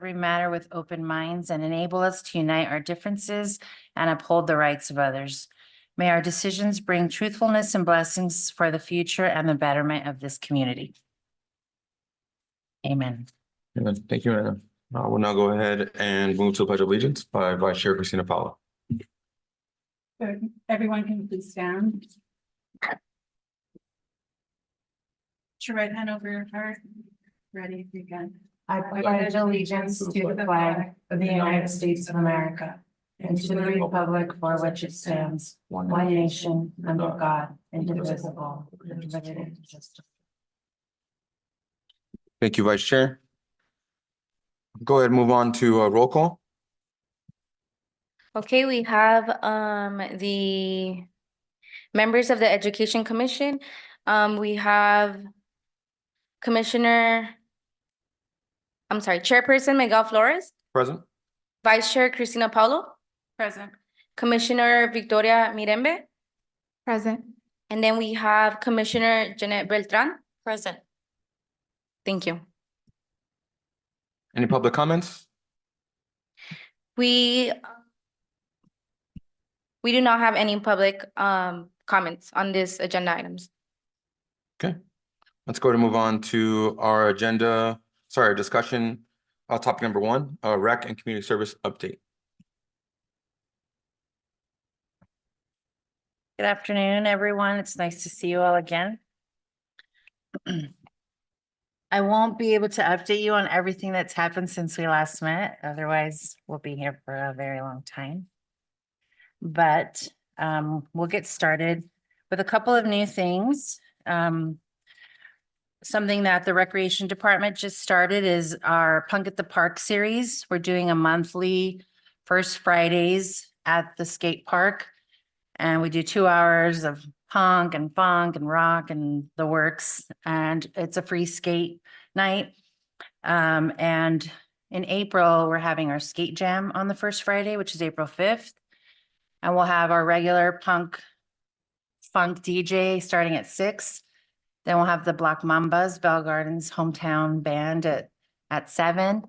every matter with open minds and enable us to unite our differences and uphold the rights of others. May our decisions bring truthfulness and blessings for the future and the betterment of this community. Amen. Amen. Thank you, Anna. We'll now go ahead and move to the Pledge of Allegiance by Vice Chair Christina Paolo. Everyone can please stand. Put your right hand over your heart. Ready, begin. I pledge allegiance to the flag of the United States of America and to the republic for which it stands, one nation, under God, indivisible, with liberty and justice. Thank you, Vice Chair. Go ahead and move on to roll call. Okay, we have the members of the Education Commission. We have Chairperson Miguel Flores, Present. Vice Chair Cristina Paulo, Present. Commissioner Victoria Mirembe, Present. and then we have Commissioner Jeanette Beltran. Present. Thank you. Any public comments? We do not have any public comments on this agenda items. Okay. Let's go to move on to our agenda, discussion, topic number 1, rec and community service update. Good afternoon, everyone. It's nice to see you all again. I won't be able to update you on everything that's happened since we last met. Otherwise, we'll be here for a very long time. But we'll get started with a couple of new things. Something that the Recreation Department just started is our Punk at the Park series. We're doing a monthly first Fridays at the skate park. And we do 2 hours of punk and funk and rock and the works. And it's a free skate night. And in April, we're having our skate jam on the first Friday, which is April 5th. And we'll have our regular funk DJ starting at 6. Then we'll have the Black Mambas, Bell Gardens hometown band at 7.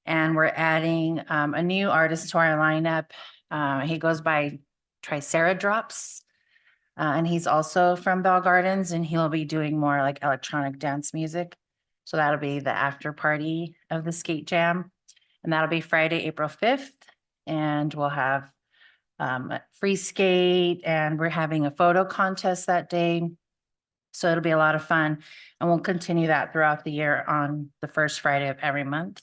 And we're adding a new artist to our lineup. He goes by Triceradrops. And he's also from Bell Gardens, and he'll be doing more like electronic dance music. So that'll be the after party of the skate jam. And that'll be Friday, April 5th. And we'll have free skate, and we're having a photo contest that day. So it'll be a lot of fun, and we'll continue that throughout the year on the first Friday of every month.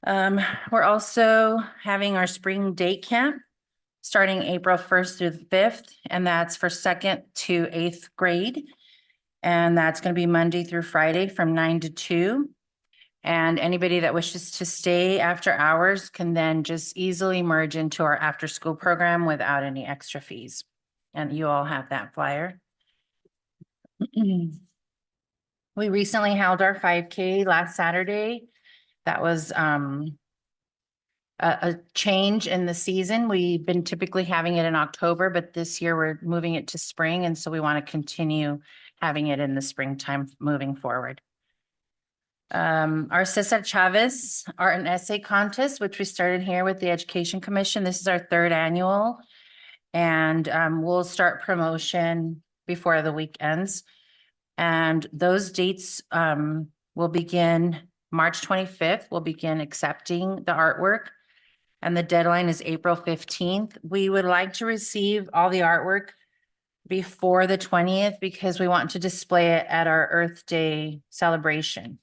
We're also having our spring date camp starting April 1st through the 5th, and that's for 2nd to 8th grade. And that's going to be Monday through Friday from 9 to 2. And anybody that wishes to stay after hours can then just easily merge into our after school program without any extra fees. And you all have that flyer. We recently held our 5K last Saturday. That was a change in the season. We've been typically having it in October, but this year we're moving it to spring. And so we want to continue having it in the springtime moving forward. Our Cesar Chavez Art and Essay Contest, which we started here with the Education Commission. This is our 3rd annual. And we'll start promotion before the week ends. And those dates will begin March 25th. We'll begin accepting the artwork. And the deadline is April 15th. We would like to receive all the artwork before the 20th because we want to display it at our Earth Day celebration.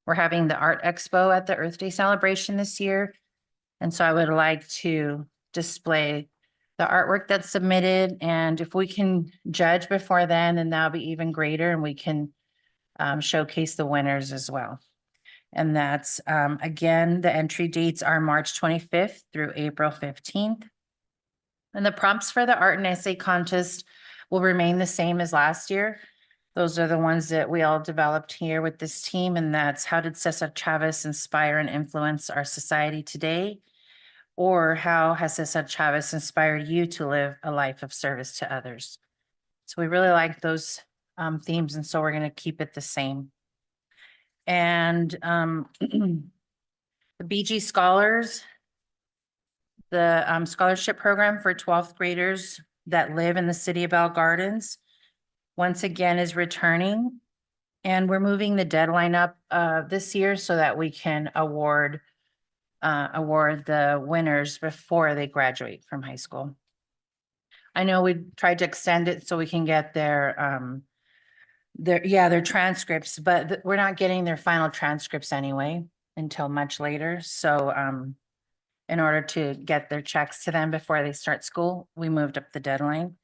We're having the Art Expo at the Earth Day celebration this year. And so I would like to display the artwork that's submitted. And if we can judge before then that'll be even greater, and we can showcase the winners as well. And that's, again, the entry dates are March 25th through April 15th. And the prompts for the art and essay contest will remain the same as last year. Those are the ones that we all developed here with this team. And that's, how did Cesar Chavez inspire and influence our society today? Or how has Cesar Chavez inspired you to live a life of service to others? So we really like those themes. And so we're going to keep it the same. And the The BG Scholars, the scholarship program for 12th graders that live in the city of Bell Gardens, once again is returning. And we're moving the deadline up this year so that we can award the winners before they graduate from high school. I know we tried to extend it so we can get their transcripts, but we're not getting their final transcripts anyway until much later. So in order to get their checks to them before they start school, we moved up the deadline.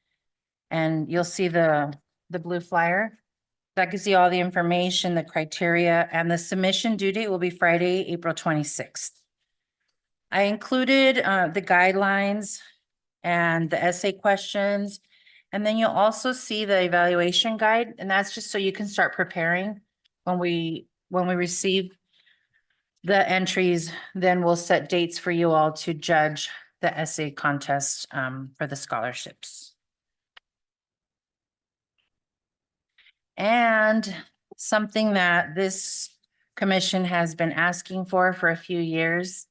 And you'll see the blue flyer. That gives you all the information, the criteria, and the submission due date will be Friday, April 26th. I included the guidelines and the essay questions. And then you'll also see the evaluation guide, and that's just so you can start preparing when we receive the entries, then we'll set dates for you all to judge the essay contest for the scholarships. And something that this commission has been asking for a few years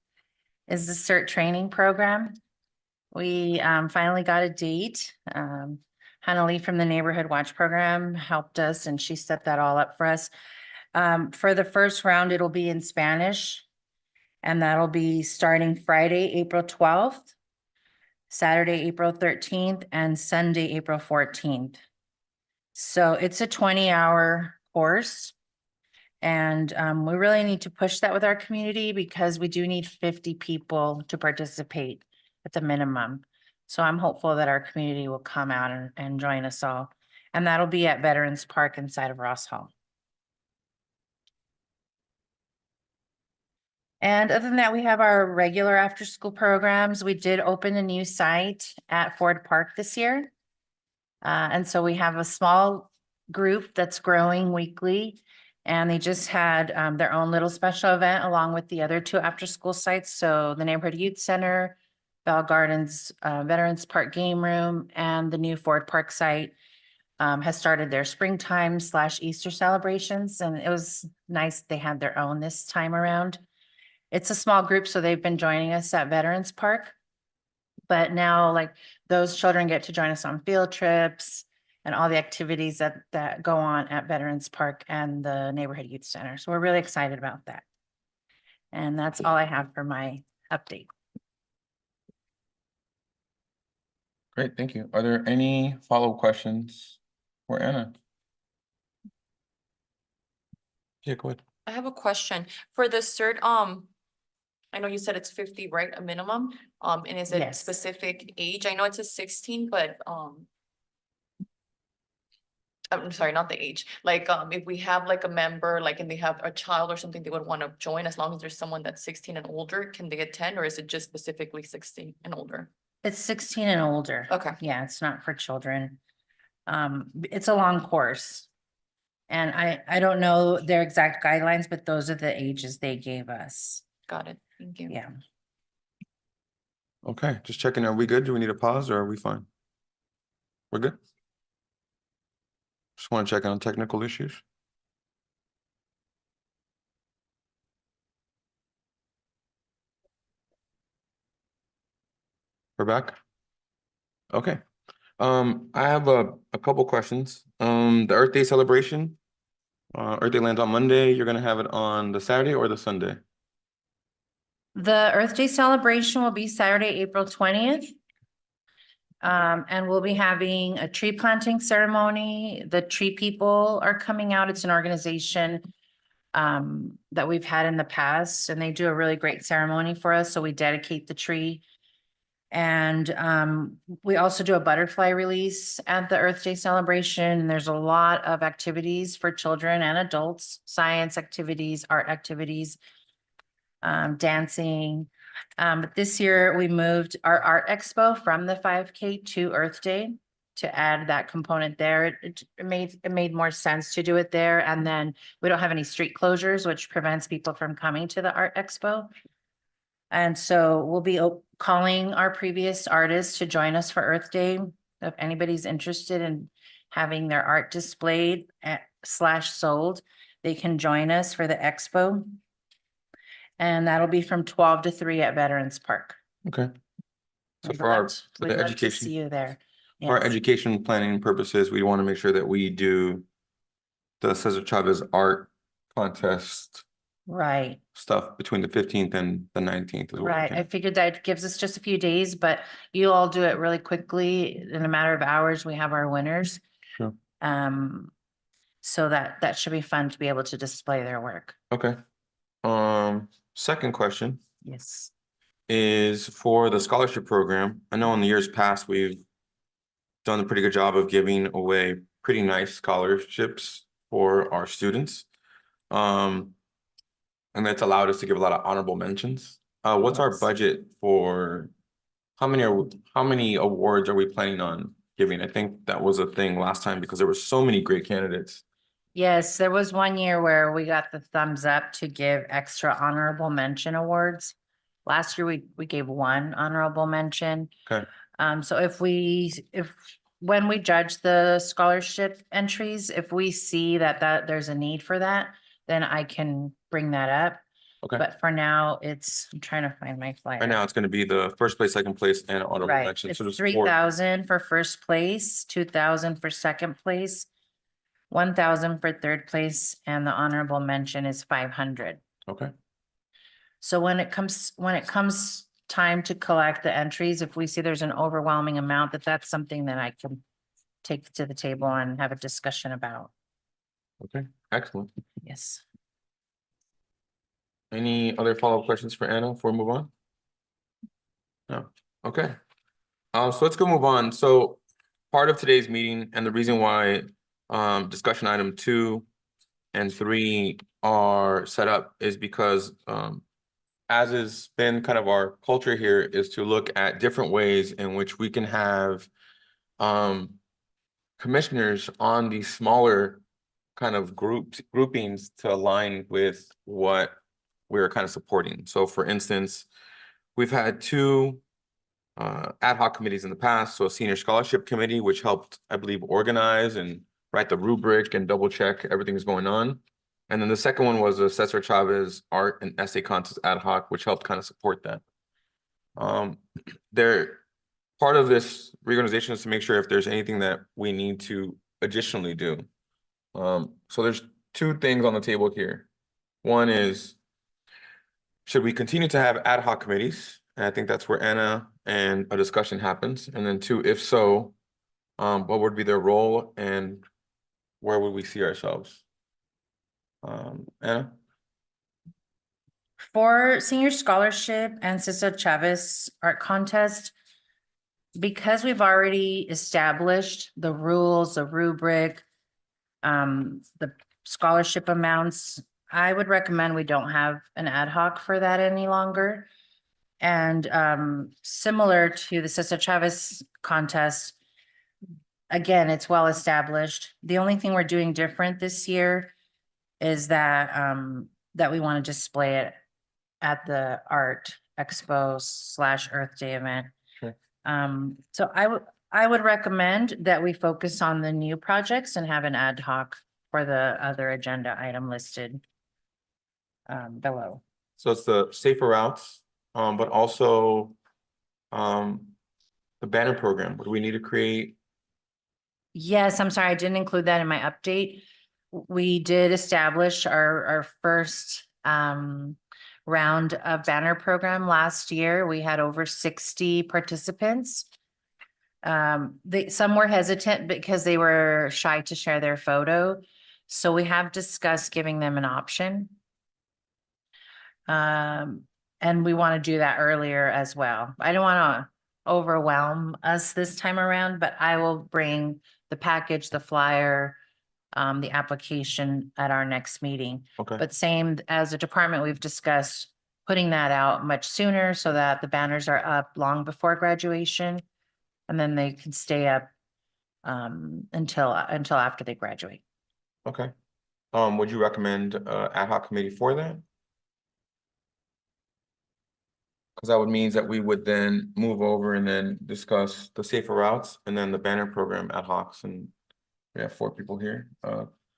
is the CERT training program. We finally got a date. Hannah Lee from the Neighborhood Watch Program helped us and she set that all up for us. For the first round, it'll be in Spanish. And that'll be starting Friday, April 12th, Saturday, April 13th, and Sunday, April 14th. So it's a 20-hour course. And we really need to push that with our community because we do need 50 people to participate at the minimum. So I'm hopeful that our community will come out and join us all. And that'll be at Veterans Park inside of Ross Hall. And other than that, we have our regular after-school programs. We did open a new site at Ford Park this year. And so we have a small group that's growing weekly. And they just had their own little special event along with the other two after-school sites. So the Neighborhood Youth Center, Bell Gardens, Veterans Park Game Room, and the new Ford Park site has started their springtime/Easter celebrations. And it was nice they had their own this time around. It's a small group, so they've been joining us at Veterans Park. But now, like, those children get to join us on field trips and all the activities that go on at Veterans Park and the Neighborhood Youth Center. So we're really excited about that. And that's all I have for my update. Great, thank you. Are there any follow-up questions for Anna? Yeah, go ahead. I have a question for the CERT. I know you said it's 50, right? A minimum. And is it Yes. specific age? I know it's a 16, but I'm sorry, not the age. Like, if we have like a member, like, and they have a child or something, they would want to join, as long as there's someone that's 16 and older, can they attend, or is it just specifically 16 and older? It's 16 and older. Okay. Yeah, it's not for children. It's a long course. And I don't know their exact guidelines, but those are the ages they gave us. Got it. Thank you. Yeah. Okay, just checking. Are we good? Do we need a pause or are we fine? We're good? Just want to check on technical issues. We're back. Okay. I have a couple questions. The Earth Day celebration. Earth Day lands on Monday. You're gonna have it on the Saturday or the Sunday? The Earth Day celebration will be Saturday, April 20th. And we'll be having a tree planting ceremony. The Tree People are coming out. It's an organization that we've had in the past, and they do a really great ceremony for us. So we dedicate the tree. And we also do a butterfly release at the Earth Day celebration. There's a lot of activities for children and adults, science activities, art activities, dancing. But this year we moved our art expo from the 5K to Earth Day to add that component there. It made more sense to do it there. And then we don't have any street closures, which prevents people from coming to the art expo. And so we'll be calling our previous artists to join us for Earth Day. If anybody's interested in having their art displayed / sold, they can join us for the expo. And that'll be from 12 to 3 at Veterans Park. Okay. So We'd for our, love to- for we'd the love to education. See you there. For our Yes. education planning purposes, we want to make sure that we do the Cesar Chavez art contest Right, stuff between the 15th and the 19th as well. right. I figured that gives us just a few days, but you all do it really quickly. In a matter of hours, we have our winners. Sure. So that should be fun to be able to display their work. Okay. Second question Yes. is for the scholarship program. I know in the years past, we've done a pretty good job of giving away pretty nice scholarships for our students. And that's allowed us to give a lot of honorable mentions. What's our Yes. budget for, how many awards are we planning on giving? I think that was a thing last time because there were so many great candidates. Yes, there was one year where we got the thumbs up to give extra honorable mention awards. Last year, we gave 1 honorable mention. Okay. So if when we judge the scholarship entries, if we see that there's a need for that, then I can bring that up. Okay. But for now, I'm trying to find my flyer. Right now, it's gonna be the first place, second place, and honorable Right, mention. it's So there's 3,000 for first place, 2,000 for second place, 1,000 for third place, and the honorable mention is 500. Okay, So when it comes time to collect the entries, if we see there's an overwhelming amount, that's something that I can take to the table and have a discussion about. okay, excellent. Yes. Any other follow-up questions for Anna before we move on? No, okay. So let's go move on. So part of today's meeting and the reason why discussion item 2 and 3 are set up is because as has been kind of our culture here is to look at different ways in which we can have commissioners on these smaller kind of groupings to align with what we're kind of supporting. So for instance, we've had 2 ad hoc committees in the past. So a senior scholarship committee, which helped, I believe, organize and write the rubric and double check everything's going on. And then the second one was a Cesar Chavez art and essay contest ad hoc, which helped kind of support that. Part of this reorganization is to make sure if there's anything that we need to additionally do. So there's 2 things on the table here. One is, should we continue to have ad hoc committees? And I think that's where Anna and a discussion happens. And then 2, if so, what would be their role and where would we see ourselves? Anna? For senior scholarship and Cesar Chavez art contest, because we've already established the rules, the rubric, the scholarship amounts, I would recommend we don't have an ad hoc for that any longer. And similar to the Cesar Chavez contest, again, it's well established. The only thing we're doing different this year is that we want to display it at the art expo / Earth Day event. Sure. So I would recommend that we focus on the new projects and have an ad hoc for the other agenda item listed below. So it's the safer routes, but also the banner program. What do we need to create? Yes, I'm sorry, I didn't include that in my update. We did establish our first round of banner program last year. We had over 60 participants. Some were hesitant because they were shy to share their photo. So we have discussed giving them an option. And we want to do that earlier as well. I don't want to overwhelm us this time around, but I will bring the package, the flyer, the application at our next meeting. Okay, But same as a department, we've discussed putting that out much sooner so that the banners are up long before graduation. And then they can stay up until after they graduate. okay. Would you recommend ad hoc committee for that? Because that would mean that we would then move over and then discuss the safer routes and then the banner program ad hocs, and we have 4 people here.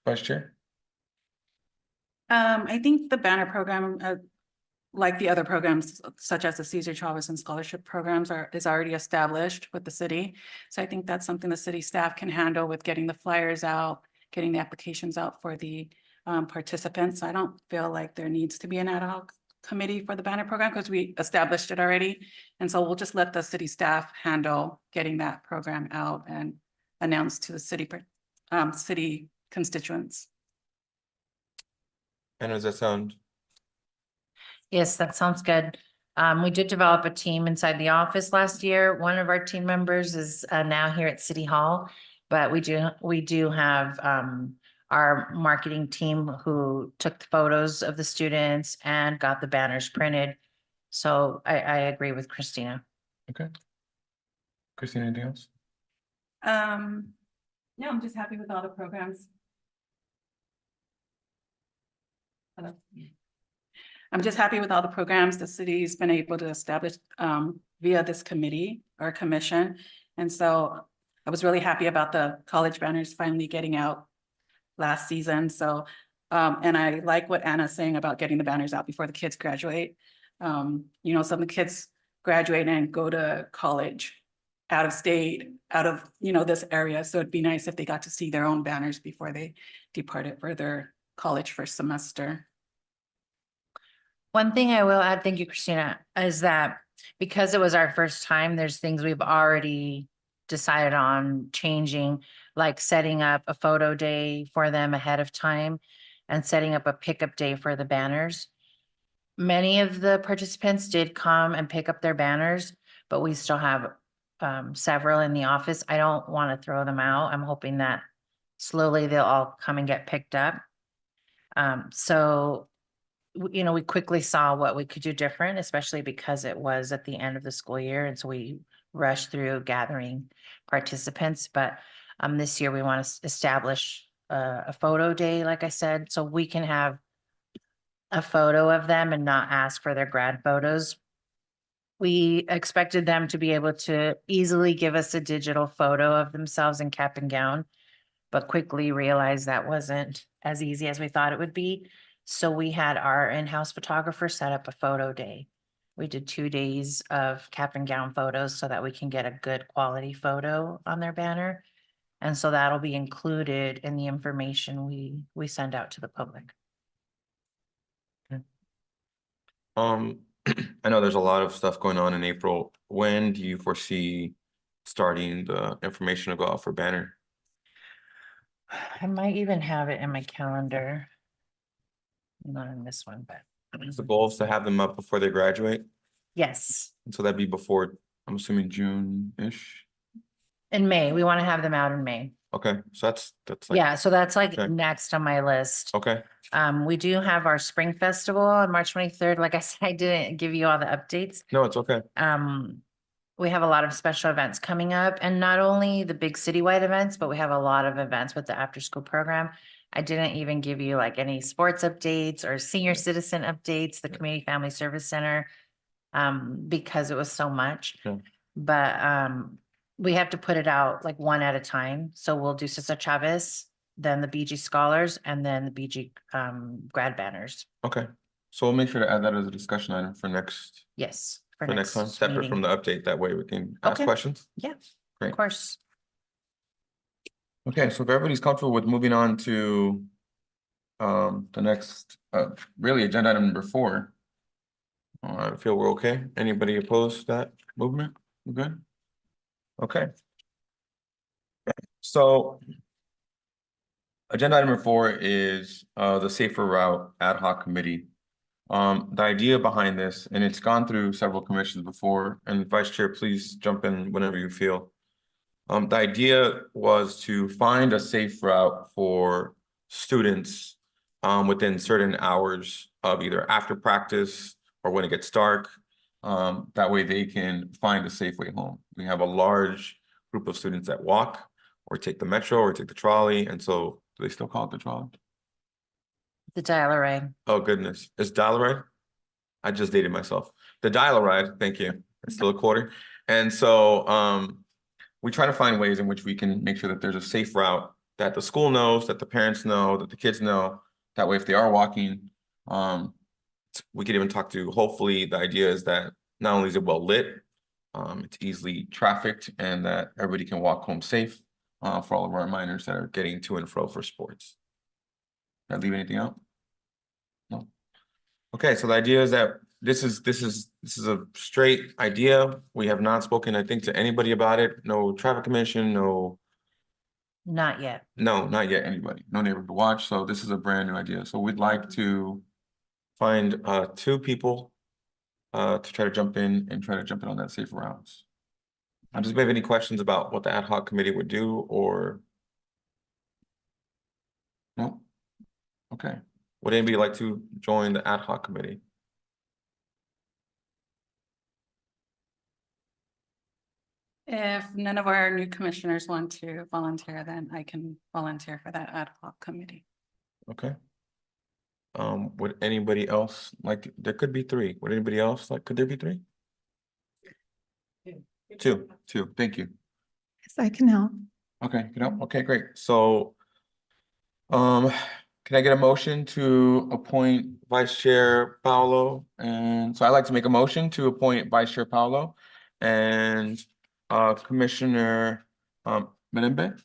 Vice Chair? I think the banner program, like the other programs, such as the Cesar Chavez and scholarship programs is already established with the city. So I think that's something the city staff can handle with getting the flyers out, getting the applications out for the participants. I don't feel like there needs to be an ad hoc committee for the banner program because we established it already. And so we'll just let the city staff handle getting that program out and announce to the city constituents. And does that sound? Yes, that sounds good. We did develop a team inside the office last year. One of our team members is now here at City Hall. But we do have our marketing team who took the photos of the students and got the banners printed. So I agree with Christina. Okay. Christine, anything else? No, I'm just happy with all the programs. Hello. I'm just happy with all the programs the city's been able to establish via this committee or commission. And so I was really happy about the college banners finally getting out last season. So, and I like what Anna's saying about getting the banners out before the kids graduate. You know, some of the kids graduate and go to college out of state, out of, you know, this area. So it'd be nice if they got to see their own banners before they departed for their college first semester. One thing I will add, thank you, Christina, is that because it was our first time, there's things we've already decided on changing, like setting up a photo day for them ahead of time and setting up a pickup day for the banners. Many of the participants did come and pick up their banners, but we still have several in the office. I don't want to throw them out. I'm hoping that slowly they'll all come and get picked up. So you know, we quickly saw what we could do different, especially because it was at the end of the school year. And so we rushed through gathering participants. But this year we want to establish a photo day, like I said, so we can have a photo of them and not ask for their grad photos. We expected them to be able to easily give us a digital photo of themselves in cap and gown, but quickly realized that wasn't as easy as we thought it would be. So we had our in-house photographer set up a photo day. We did 2 days of cap and gown photos so that we can get a good quality photo on their banner. And so that'll be included in the information we send out to the public. I know there's a lot of stuff going on in April. When do you foresee starting the information to go out for banner? I might even have it in my calendar. Not in this one, but The goal is to have them up before they graduate, yes, and so that'd be before, I'm assuming June-ish. in May. We want to have them out in May. Okay, so that's like, Yeah, so that's like Okay. next on my list. okay, We do have our spring festival on March 23rd. Like I said, I didn't give you all the updates. no, it's okay. We have a lot of special events coming up, and not only the big citywide events, but we have a lot of events with the after school program. I didn't even give you like any sports updates or senior citizen updates, the Community Family Service Center, because it was so much. Yeah. But we have to put it out like one at a time. So we'll do Cesar Chavez, then the BG Scholars, and then the BG grad banners. Okay, so we'll make sure to add that as a discussion item for next, Yes. for next time, separate from the update. That way we can ask Okay. questions. Yeah, Great. of course. Okay, so if everybody's comfortable with moving on to the next, really agenda item number 4. I feel we're okay. Anybody opposed to that movement? We're good? Okay. So agenda item number 4 is the Safer Route Ad Hoc Committee. The idea behind this, and it's gone through several commissions before, and Vice Chair, please jump in whenever you feel. The idea was to find a safe route for students within certain hours of either after practice or when it gets dark. That way they can find a safe way home. We have a large group of students that walk or take the metro or take the trolley. And so, do they still call it the trolley? The dial-a-ride. Oh, goodness. It's Dial-A-Ride? I just dated myself. The Dial-A-Ride, thank you. It's still a quarter. And so we try to find ways in which we can make sure that there's a safe route that the school knows, that the parents know, that the kids know. That way, if they are walking, we could even talk to, hopefully, the idea is that not only is it well lit, it's easily trafficked and that everybody can walk home safe, for all of our minors that are getting to and fro for sports. Did I leave anything out? No. Okay, so the idea is that this is a straight idea. We have not spoken, I think, to anybody about it. No traffic commission, Not yet. no, not yet anybody, no neighborhood watch. So this is a brand new idea. So we'd like to find 2 people to try to jump in on that safer routes. Does anybody have any questions about what the ad hoc committee would do or? No? Okay. Would anybody like to join the ad hoc committee? If none of our new commissioners want to volunteer, then I can volunteer for that ad hoc committee. Okay. Would anybody else like, there could be 3. Would anybody else like, could there be 3? 2, thank you. Yes, I can help. Okay, okay, great. So, can I get a motion to appoint Vice Chair Paolo? And so I'd like to make a motion to appoint Vice Chair Paolo and Commissioner Menembe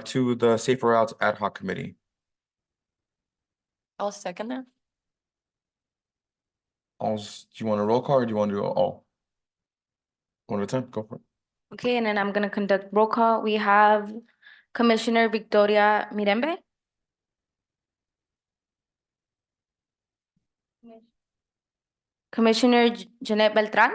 to the Safer Routes Ad Hoc Committee. I'll second that. Do you want a roll call or do you want to do all? One at a time, go for it. Okay, and then I'm gonna conduct roll call. We have Commissioner Victoria Mirembe. Commissioner Jeanette Beltran,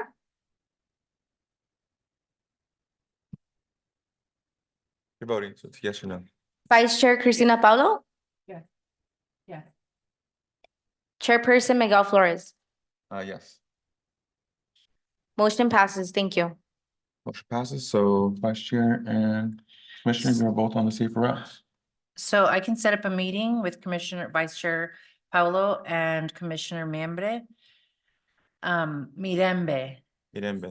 You're voting, so it's yes or no. Vice Chair Cristina Paulo, Yes. Chairperson Miguel Flores. Yes. Motion passes. Thank you. Motion passes, so Vice Chair and Commissioner, you're both on the Safer Routes. So I can set up a meeting with Vice Chair Paulo and Commissioner Mirembe.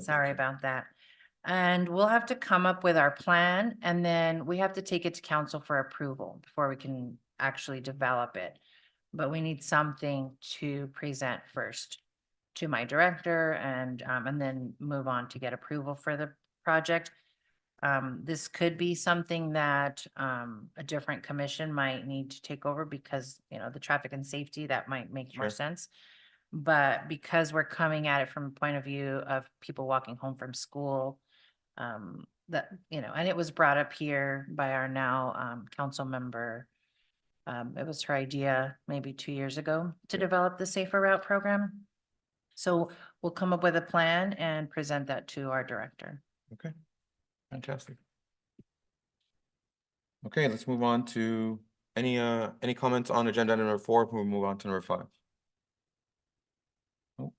Sorry about that. And we'll have to come up with our plan and then we have to take it to council for approval before we can actually develop it. But we need something to present first to my director and then move on to get approval for the project. This could be something that a different commission might need to take over because, you know, the traffic and safety, that might make more Sure. sense. But because we're coming at it from a point of view of people walking home from school, that, you know, and it was brought up here by our now council member. It was her idea maybe 2 years ago to develop the Safer Route program. So we'll come up with a plan and present that to our director. Okay, fantastic. Okay, let's move on to any comments on agenda item number 4 before we move on to number 5? Oh,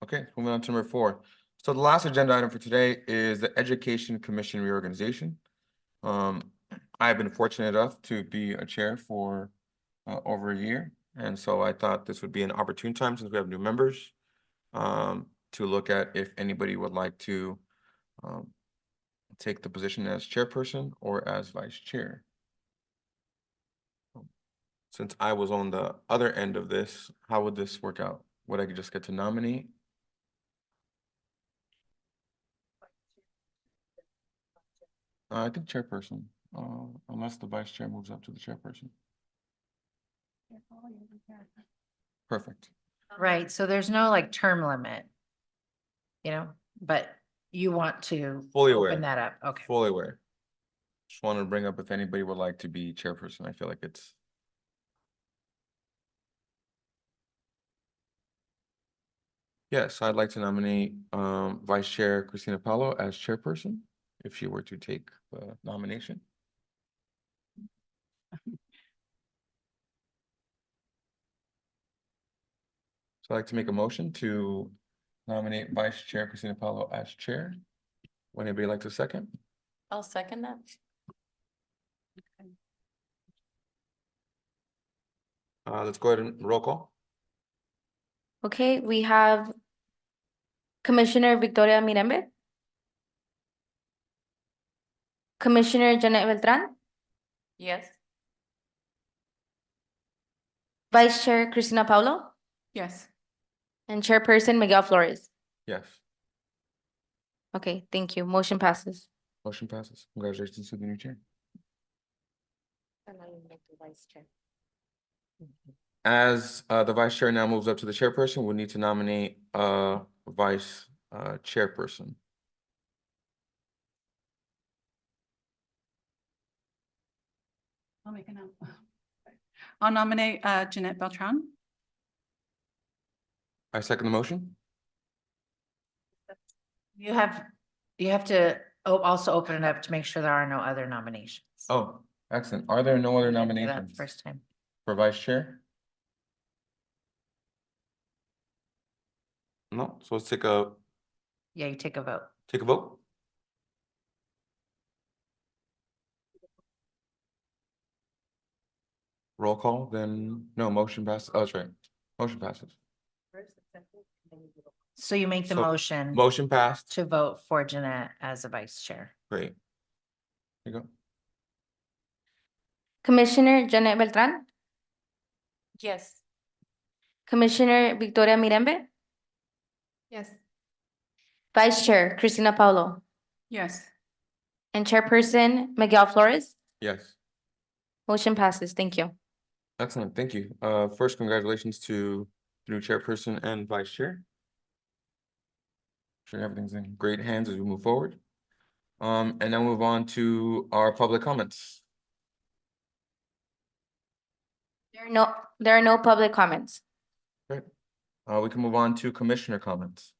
okay, moving on to number 4. So the last agenda item for today is the Education Commission reorganization. I've been fortunate enough to be a chair for over a year. And so I thought this would be an opportune time since we have new members to look at if anybody would like to take the position as chairperson or as vice chair. Since I was on the other end of this, how would this work out? Would I just get to nominate? I think chairperson, unless the vice chair moves up to the chairperson. Perfect. Right, so there's no like term limit. You know, but you want to Fully aware. open that up, okay. Fully aware. Just wanted to bring up if anybody would like to be chairperson. I feel like it's. Yes, I'd like to nominate Vice Chair Cristina Paulo as chairperson, if she were to take the nomination. So I'd like to make a motion to nominate Vice Chair Cristina Paulo as chair. Would anybody like to second? I'll second that. Let's go ahead and roll call. Okay, we have Commissioner Victoria Mirembe. Commissioner Jeanette Beltran, Yes. Vice Chair Cristina Paulo, Yes. And Chairperson Miguel Flores. Yes, Okay, thank you. Motion passes. motion passes. Congratulations to the new chair. As the vice chair now moves up to the chairperson, we'll need to nominate a vice chairperson. I'll nominate Jeanette Beltran. I second the motion. You have to also open it up to make sure there are no other nominations. Oh, excellent. Are there no other I did that nominations First time. for vice chair? No, so let's take a Yeah, you take a vote. vote. Roll call, then, no, motion passes. Oh, that's right. Motion passes. So you make the So, motion Motion passed. to vote for Jeanette as a vice chair. Great. There you go. Commissioner Jeanette Beltran, Yes. Commissioner Victoria Mirembe, Yes. Vice Chair Cristina Paulo, Yes. and Chairperson Miguel Flores. Yes. Motion passes. Thank you. Excellent, thank you. First, congratulations to the new chairperson and vice chair. Sure everything's in great hands as we move forward. And now move on to our public comments. There are no public comments. Great. We can move on to commissioner comments.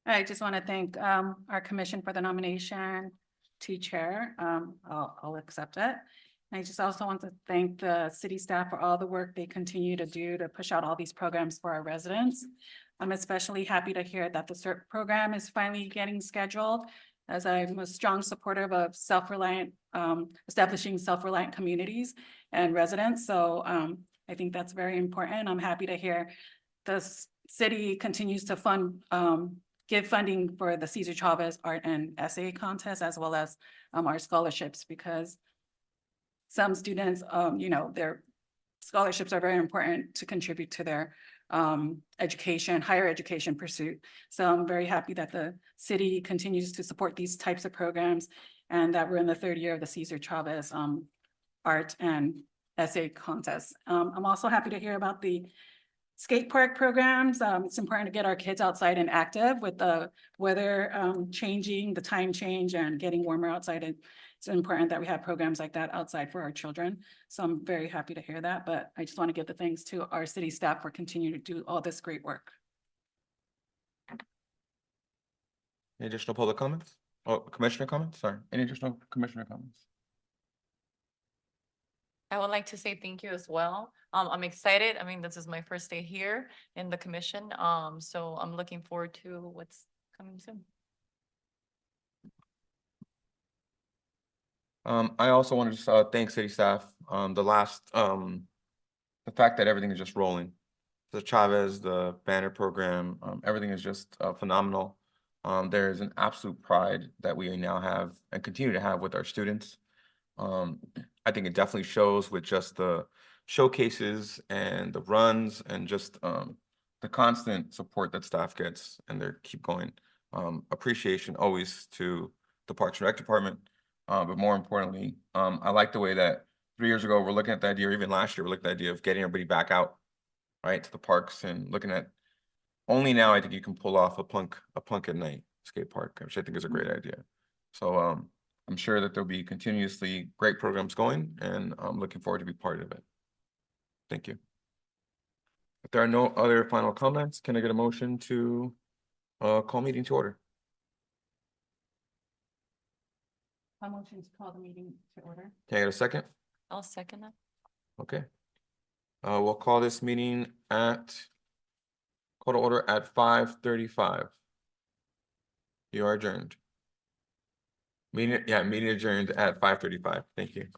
I just want to thank our commission for the nomination to chair. I'll accept it. And I just also want to thank the city staff for all the work they continue to do to push out all these programs for our residents. I'm especially happy to hear that the CERT program is finally getting scheduled, as I'm a strong supporter of self-reliant, establishing self-reliant communities and residents. So I think that's very important. I'm happy to hear the city continues to fund, give funding for the Cesar Chavez Art and Essay Contest, as well as our scholarships, because some students, their scholarships are very important to contribute to their higher education pursuit. So I'm very happy that the city continues to support these types of programs and that we're in the third year of the Cesar Chavez Art and Essay Contest. I'm also happy to hear about the skate park programs. It's important to get our kids outside and active with the weather changing, the time change and getting warmer outside. It's important that we have programs like that outside for our children. So I'm very happy to hear that, but I just want to give the thanks to our city staff for continuing to do all this great work. Any additional public comments? Oh, commissioner comments? Sorry, any additional commissioner comments? I would like to say thank you as well. I'm excited. I mean, this is my first day here in the commission. So I'm looking forward to what's coming soon. I also want to just thank city staff. The fact that everything is just rolling. The Chavez, the banner program, everything is just phenomenal. There's an absolute pride that we now have and continue to have with our students. I think it definitely shows with just the showcases and the runs and just the constant support that staff gets and they keep going. Appreciation always to the Parks and Rec Department. But more importantly, I like the way that 3 years ago, we're looking at the idea, or even last year, we're looking at the idea of getting everybody back out, right, to the parks and looking at, only now I think you can pull off a plunk at night skate park, which I think is a great idea. So I'm sure that there'll be continuously great programs going and I'm looking forward to be part of it. Thank you. If there are no other final comments, can I get a motion to call meeting to order? I'm motion to call the meeting to order. Can I get a second? I'll second that. Okay. We'll call this meeting call to order at 5:35. You are adjourned. Meeting adjourned at 5:35. Thank you.